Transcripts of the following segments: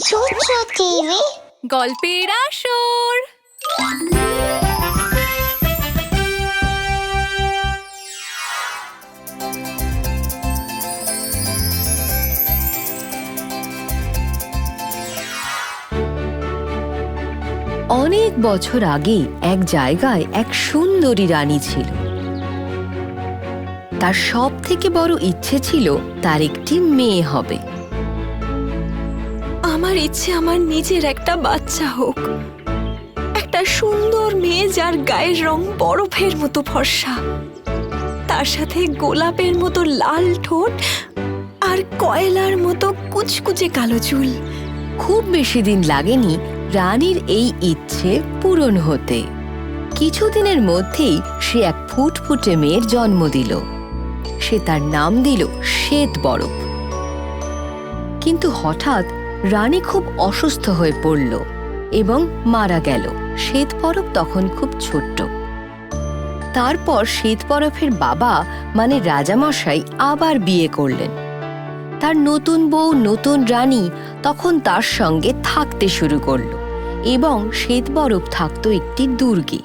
চুচু টিভি গল্পের আসর। অনেক বছর আগে এক জায়গায় এক সুন্দরী রানী ছিল। তার সব থেকে বড় ইচ্ছে ছিল তার একটি মেয়ে হবে। আমার ইচ্ছে আমার নিজের একটা বাচ্চা হোক, একটা সুন্দর মেয়ে যার গায়ের রং বরফের মতো ফর্সা, তার সাথে গোলাপের মতো লাল ঠোঁট আর কয়লার মতো কুচকুচে কালো চুল। খুব বেশি দিন লাগেনি রানীর এই ইচ্ছে পূরণ হতে। কিছুদিনের মধ্যেই সে এক ফুটফুটে মেয়ের জন্ম দিল। সে তার নাম দিল শ্বেত বরফ। কিন্তু হঠাৎ রানী খুব অসুস্থ হয়ে পড়ল এবং মারা গেল। শ্বেত বরফ তখন খুব ছোট্ট। তারপর শ্বেত বরফের বাবা মানে রাজামশাই আবার বিয়ে করলেন। তার নতুন বউ নতুন রানী তখন তার সঙ্গে থাকতে শুরু করলো এবং শ্বেত বরফ থাকতো একটি দুর্গে।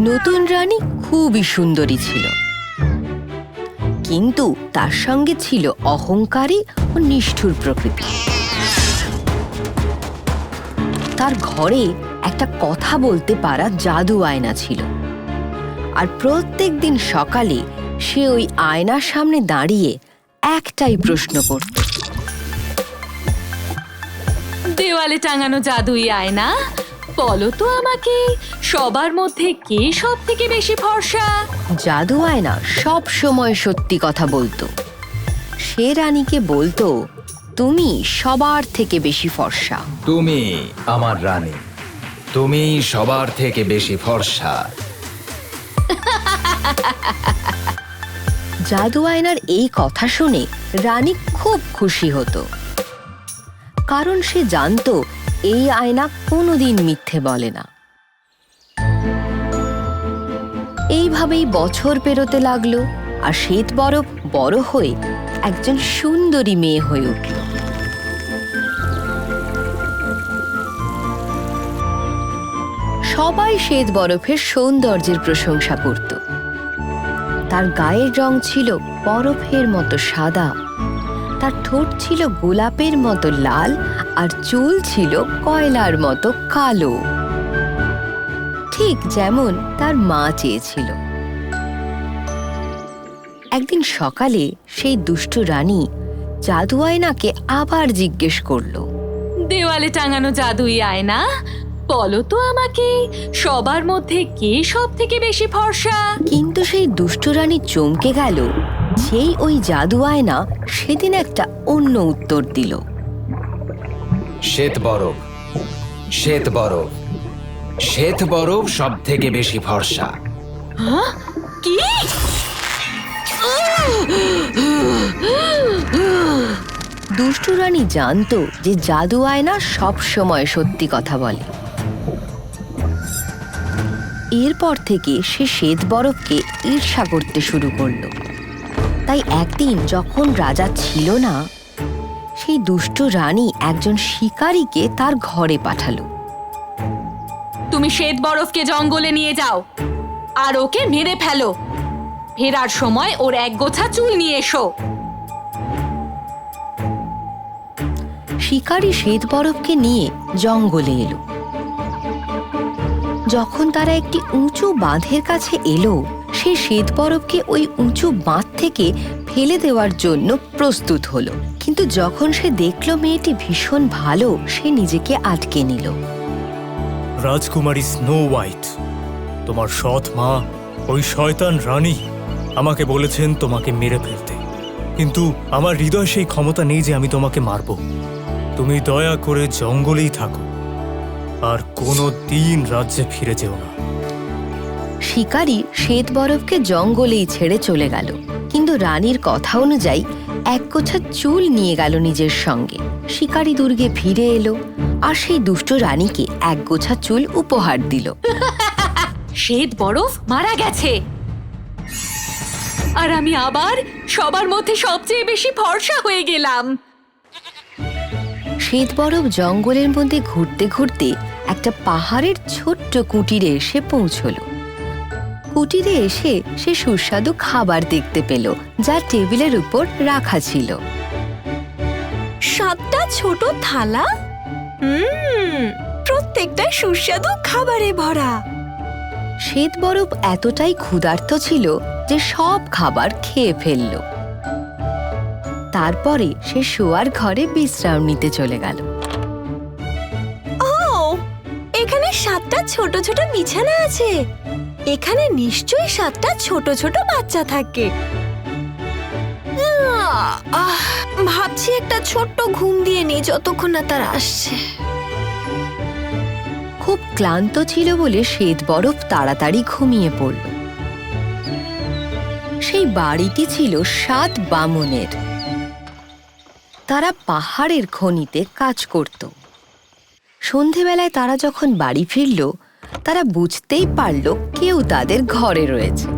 নতুন রানী খুবই সুন্দরী ছিল, কিন্তু তার সঙ্গে ছিল অহংকারী ও নিষ্ঠুর প্রকৃতি। তার ঘরে একটা কথা বলতে পারা জাদু আয়না ছিল, আর প্রত্যেক দিন সকালে সে ওই আয়নার সামনে দাঁড়িয়ে একটাই প্রশ্ন করত। দেওয়ালে টাঙানো জাদুই আয়না, বলো তো আমাকে সবার মধ্যে কে সব থেকে বেশি ফর্সা? জাদু আয়না সব সময় সত্যি কথা বলতো। সে রানীকে বলতো, তুমি সবার থেকে বেশি ফর্সা। তুমি আমার রানী, তুমি সবার থেকে বেশি ফর্সা। জাদু আয়নার এই কথা শুনে রানী খুব খুশি হতো, কারণ সে জানতো এই আয়না কোনোদিন মিথ্যে বলে না। এইভাবেই বছর পেরোতে লাগলো, আর শ্বেত বরফ বড় হয়ে একজন সুন্দরী মেয়ে হয়ে উঠল। সবাই শ্বেত বরফের সৌন্দর্যের প্রশংসা করত। তার গায়ের রং ছিল বরফের মতো সাদা, তার ঠোঁট ছিল গোলাপের মতো লাল, আর চুল ছিল কয়লার মতো কালো, ঠিক যেমন তার মা চেয়েছিল। একদিন সকালে সেই দুষ্ট রানী জাদু আয়নাকে আবার জিজ্ঞেস করলো, দেওয়ালে টাঙানো জাদুই আয়না, বলো তো আমাকে সবার মধ্যে কে সব থেকে বেশি ফর্সা? কিন্তু সেই দুষ্ট রানী চমকে গেল। সেই ওই জাদু আয়না সেদিন একটা অন্য উত্তর দিল। শ্বেত বরফ, শ্বেত বরফ, শ্বেত বরফ সব থেকে বেশি ফর্সা। কি? দুষ্ট রানী জানতো যে জাদু আয়না সব সময় সত্যি কথা বলে। এরপর থেকে সে শ্বেত বরফকে ঈর্ষা করতে শুরু করলো। তাই একদিন যখন রাজা ছিল না, সেই দুষ্ট রানী একজন শিকারীকে তার ঘরে পাঠালো। তুমি শ্বেত বরফকে জঙ্গলে নিয়ে যাও আর ওকে মেরে ফেলো। ফেরার সময় ওর এক গোছা চুল নিয়ে এসো। শিকারী শ্বেত বরফকে নিয়ে জঙ্গলে এলো। যখন তারা একটি উঁচু বাঁধের কাছে এলো, সে শ্বেত বরফকে ওই উঁচু বাঁধ থেকে ফেলে দেওয়ার জন্য প্রস্তুত হলো। কিন্তু যখন সে দেখলো মেয়েটি ভীষণ ভালো, সে নিজেকে আটকে নিল। রাজকুমারী স্নো হোয়াইট, তোমার সৎ মা ওই শয়তান রানী আমাকে বলেছেন তোমাকে মেরে ফেলতে, কিন্তু আমার হৃদয় সেই ক্ষমতা নেই যে আমি তোমাকে মারব। তুমি দয়া করে জঙ্গলেই থাকো আর কোনো দিন রাজ্যে ফিরে যেও না। শিকারী শ্বেত বরফকে জঙ্গলেই ছেড়ে চলে গেল, কিন্তু রানীর কথা অনুযায়ী এক গোছা চুল নিয়ে গেল নিজের সঙ্গে। শিকারী দুর্গে ফিরে এলো আর সেই দুষ্ট রানীকে এক গোছা চুল উপহার দিল। শ্বেত বরফ মারা গেছে আর আমি আবার সবার মধ্যে সবচেয়ে বেশি ফর্সা হয়ে গেলাম। শ্বেতবরফ জঙ্গলের মধ্যে ঘুরতে ঘুরতে একটা পাহাড়ের ছোট্ট কুটিরে এসে পৌঁছল। কুটিরে এসে সে সুস্বাদু খাবার দেখতে পেল, যা টেবিলের উপর রাখা ছিল। 7টা ছোট থালা, প্রত্যেকটা সুস্বাদু খাবারে ভরা। শ্বেতবরফ এতটাই ক্ষুধার্ত ছিল যে সব খাবার খেয়ে ফেলল। তারপরে সে শোয়ার ঘরে বিশ্রাম নিতে চলে গেল। ও, এখানে 7টা ছোট ছোট বিছানা আছে। এখানে নিশ্চয়ই 7টা ছোট ছোট বাচ্চা থাকে। ভাবছি একটা ছোট্ট ঘুম দিয়ে নি যতক্ষণ না তার আসছে। খুব ক্লান্ত ছিল বলে শ্বেতবরফ তাড়াতাড়ি ঘুমিয়ে পড়ল। সেই বাড়িটি ছিল 7 বামনের। তারা পাহাড়ের খনিতে কাজ করত। সন্ধেবেলায় তারা যখন বাড়ি ফিরল, তারা বুঝতেই পারল কেউ তাদের ঘরে রয়েছে।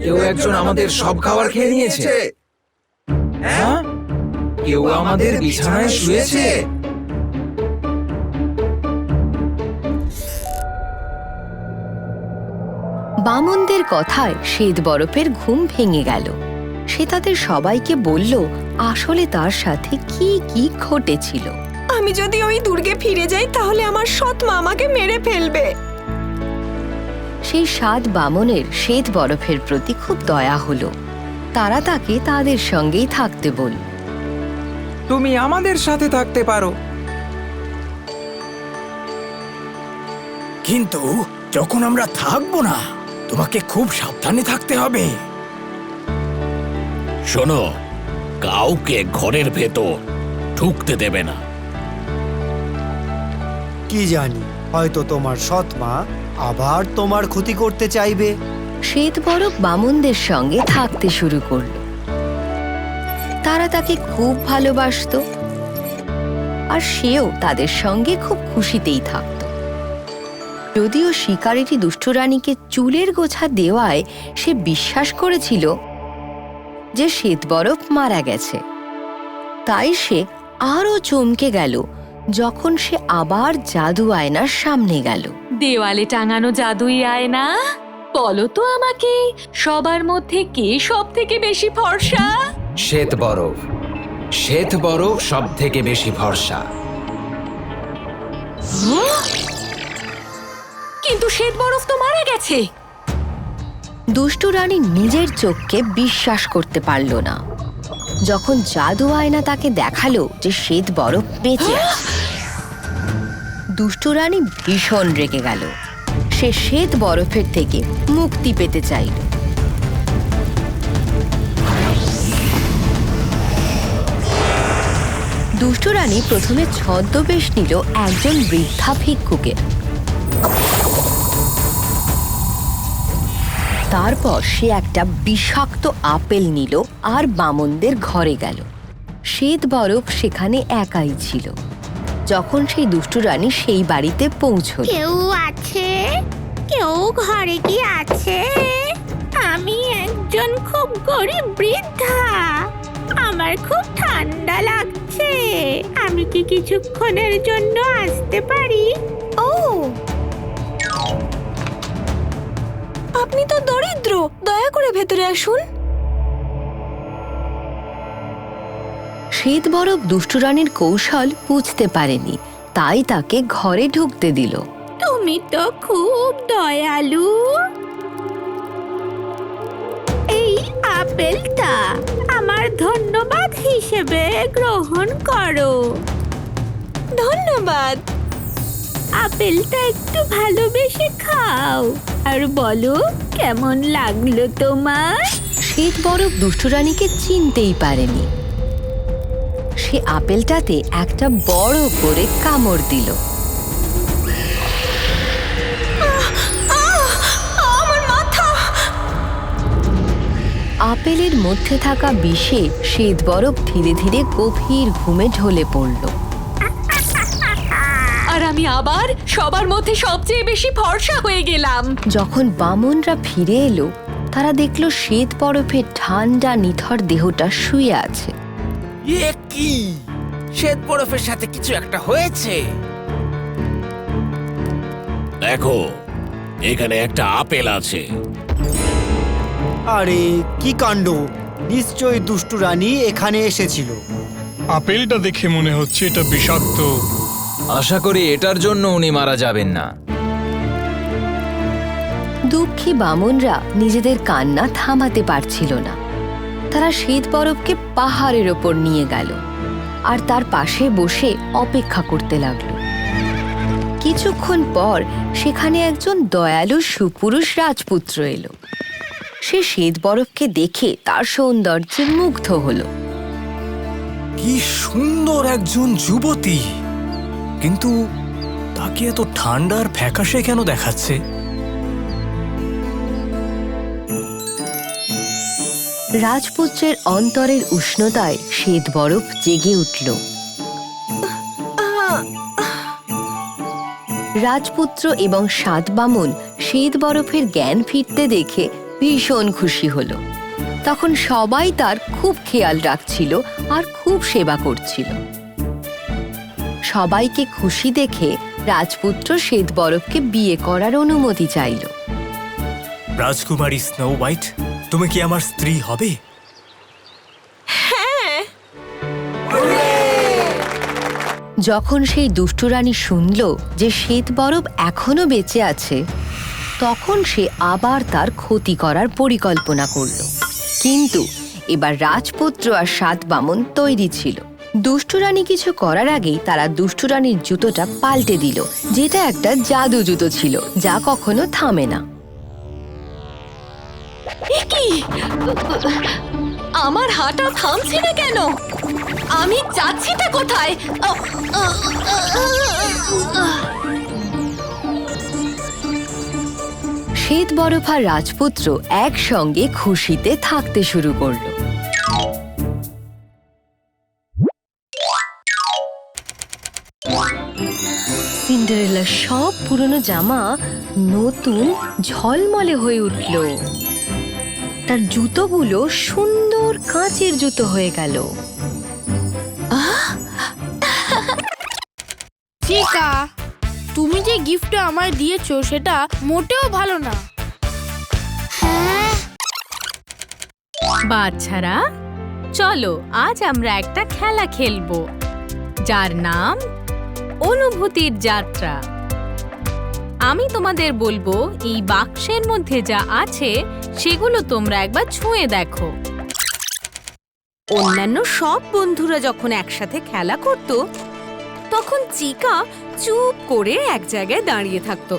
কেউ একজন আমাদের সব খাবার খেয়ে নিয়েছে। হ্যাঁ, কেউ আমাদের বিছানায় শুয়েছে। বামনদের কথায় শ্বেতবরফের ঘুম ভেঙে গেল। সে তাদের সবাইকে বলল আসলে তার সাথে কি কি ঘটেছিল। আমি যদি ওই দুর্গে ফিরে যাই তাহলে আমার সৎ মা আমাকে মেরে ফেলবে। সেই 7 বামনের শ্বেতবরফের প্রতি খুব দয়া হলো। তারা তাকে তাদের সঙ্গেই থাকতে বলল। তুমি আমাদের সাথে থাকতে পারো। কিন্তু যখন আমরা থাকবো না, তোমাকে খুব সাবধানে থাকতে হবে। শোনো, কাউকে ঘরের ভেতর ঢুকতে দেবে না। কি জানি, হয়তো তোমার সৎ মা আবার তোমার ক্ষতি করতে চাইবে। শ্বেতবরফ বামনদের সঙ্গে থাকতে শুরু করল। তারা তাকে খুব ভালোবাসতো, আর সেও তাদের সঙ্গে খুব খুশিতেই থাকত। যদিও শিকারীটি দুষ্ট রানীকে চুলের গোছা দেওয়ায় সে বিশ্বাস করেছিল যে শ্বেতবরফ মারা গেছে, তাই সে আরো চমকে গেল যখন সে আবার জাদু আয়নার সামনে গেল। দেওয়ালে টাঙানো জাদুই আয়না, বলো তো আমাকে, সবার মধ্যে কে সব থেকে বেশি ফর্সা? শ্বেতবরফ। শ্বেতবরফ সব থেকে বেশি ভরসা। কিন্তু শ্বেতবরফ তো মারা গেছে। দুষ্ট রানী নিজের চোখকে বিশ্বাস করতে পারল না যখন জাদু আয়না তাকে দেখালো যে শ্বেতবরফ বেঁচে আছে। দুষ্ট রানী ভীষণ রেগে গেল। সে শ্বেতবরফের থেকে মুক্তি পেতে চাইল। দুষ্ট রানী প্রথমে ছদ্মবেশ নিল একজন বৃদ্ধা ভিক্ষুকের। তারপর সে একটা বিষাক্ত আপেল নিল আর বামনদের ঘরে গেল। শ্বেতবরফ সেখানে একাই ছিল যখন সেই দুষ্ট রানী সেই বাড়িতে পৌঁছল। কেউ আছে? কেউ ঘরে কি আছে? আমি একজন খুব গরিব বৃদ্ধা। আমার খুব ঠান্ডা লাগছে। আমি কি কিছুক্ষণের জন্য আসতে পারি? ও, আপনি তো দরিদ্র, দয়া করে ভেতরে আসুন। শ্বেতবরফ দুষ্ট রানীর কৌশল বুঝতে পারেনি, তাই তাকে ঘরে ঢুকতে দিল। তুমি তো খুব দয়ালু। এই আপেলটা আমার ধন্যবাদ হিসেবে গ্রহণ করো। ধন্যবাদ। আপেলটা একটু ভালোবেসে খাও আর বলো কেমন লাগলো তোমার। শ্বেতবরফ দুষ্ট রানীকে চিনতেই পারেনি। সে আপেলটাতে একটা বড় করে কামড় দিল। আমার মাথা! আপেলের মধ্যে থাকা বিষে শ্বেতবরফ ধীরে ধীরে গভীর ঘুমে ঢলে পড়ল। আর আমি আবার সবার মধ্যে সবচেয়ে বেশি ফর্সা হয়ে গেলাম। যখন বামনরা ফিরে এলো, তারা দেখল শ্বেত বরফের ঠান্ডা নিথর দেহটা শুয়ে আছে। এ কি? শ্বেত বরফের সাথে কিছু একটা হয়েছে। দেখো, এখানে একটা আপেল আছে। আরে কি কাণ্ড! নিশ্চয়ই দুষ্টু রানী এখানে এসেছিল। আপেলটা দেখে মনে হচ্ছে এটা বিষাক্ত। আশা করি এটার জন্য উনি মারা যাবেন না। দুঃখী বামনরা নিজেদের কান্না থামাতে পারছিল না। তারা শ্বেত বরফকে পাহাড়ের ওপর নিয়ে গেল আর তার পাশে বসে অপেক্ষা করতে লাগলো। কিছুক্ষণ পর সেখানে একজন দয়ালু সুপুরুষ রাজপুত্র এলো। সে শ্বেত বরফকে দেখে তার সৌন্দর্যে মুগ্ধ হলো। কি সুন্দর একজন যুবতী, কিন্তু তাকে এত ঠান্ডার ফ্যাকাশে কেন দেখাচ্ছে? রাজপুত্রের অন্তরের উষ্ণতায় শ্বেত বরফ জেগে উঠল। রাজপুত্র এবং সাত বামন শ্বেত বরফের জ্ঞান ফিরতে দেখে ভীষণ খুশি হল। তখন সবাই তার খুব খেয়াল রাখছিল আর খুব সেবা করছিল। সবাইকে খুশি দেখে রাজপুত্র শ্বেত বরফকে বিয়ে করার অনুমতি চাইল। রাজকুমারী স্নো হোয়াইট, তুমি কি আমার স্ত্রী হবে? যখন সেই দুষ্টু রানী শুনল যে শ্বেত বরফ এখনো বেঁচে আছে, তখন সে আবার তার ক্ষতি করার পরিকল্পনা করল। কিন্তু এবার রাজপুত্র আর সাত বামন তৈরি ছিল। দুষ্টু রানী কিছু করার আগেই তারা দুষ্টু রানীর জুতোটা পাল্টে দিল, যেটা একটা জাদু জুতো ছিল যা কখনো থামে না। কি? আমার হাঁটা থামছে না কেন? আমি যাচ্ছিটা কোথায়? শ্বেত বরফ আর রাজপুত্র একসঙ্গে খুশিতে থাকতে শুরু করল। সিন্ডারেলার সব পুরনো জামা নতুন ঝলমলে হয়ে উঠল। তার জুতোগুলো সুন্দর কাঁচের জুতো হয়ে গেল। চিকা, তুমি যে গিফট আমায় দিয়েছো সেটা মোটেও ভালো না। বাচ্চারা, চলো আজ আমরা একটা খেলা খেলবো, যার নাম অনুভূতির যাত্রা। আমি তোমাদের বলবো এই বাক্সের মধ্যে যা আছে সেগুলো তোমরা একবার ছুঁয়ে দেখো। অন্যান্য সব বন্ধুরা যখন একসাথে খেলা করত, তখন চিকা চুপ করে এক জায়গায় দাঁড়িয়ে থাকতো।